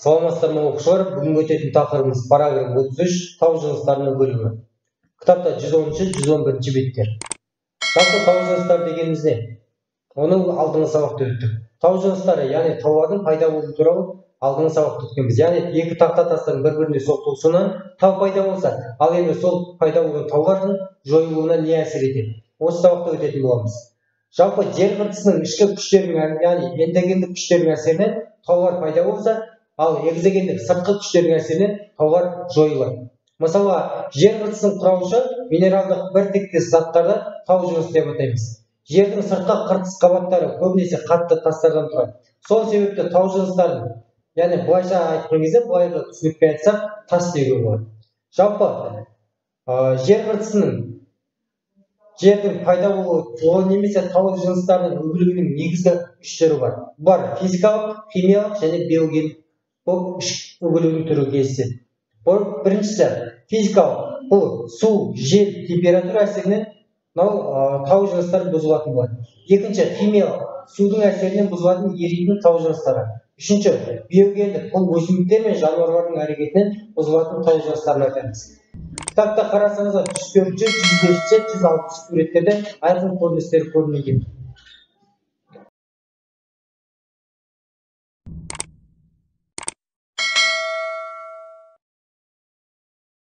Саламатсыздар ма оқушылар, бүгін өтетін тақырыбымыз параграф 33 тау жыныстарының бөлімі. Кітапта 110-111 беттер. Жалпы тау жыныстары дегеніміз не? Оны алдыңғы сабақта өттік. Тау жыныстары, яғни таулардың пайда болуы туралы алдыңғы сабақта өткенбіз. Яғни екі тақта тастың бір-біріне соқтығысуынан тау пайда болса, ал енді сол пайда болған таулардың жойылуына не әсер етеді? Осы сабақта өтетін боламыз. Жалпы жер қыртысының ішкі күштерінің, яғни эндогендік күштердің әсерінен таулар пайда болса, ал экзогендік сыртқы күштердің әсерінен таулар жойылады. Мысалы, жер қыртысының құраушы минералдық бір тектес заттарды тау жынысы деп атаймыз. Жердің сыртқы қыртыс қабаттары көбінесе қатты тастардан тұрады. Сол себепті тау жыныстарын, яғни былайша айтқан кезде, былайғы түсінікпен айтсақ, тас деуге болады. Жалпы жер қыртысының жердің пайда болуы немесе тау жыныстарының өбілігінің негізгі үш түрі бар. Бұлар физикалық, химиялық және биогендік болып үш өбілігінің түрі кездеседі. Біріншісі физикалық, бұл су, жел, температура әсерінен тау жыныстары бұзылатын болады. Екінші химиялық, судың әсерінен бұзылатын еритін тау жыныстары. Үшінші биогендік, бұл өсімдіктер мен жануарлардың әрекетінен бұзылатын тау жыныстарын айтамыз. Кітапта қарасаңыздар 104, 105, 106 суреттерде айқын көріністер көрінеді.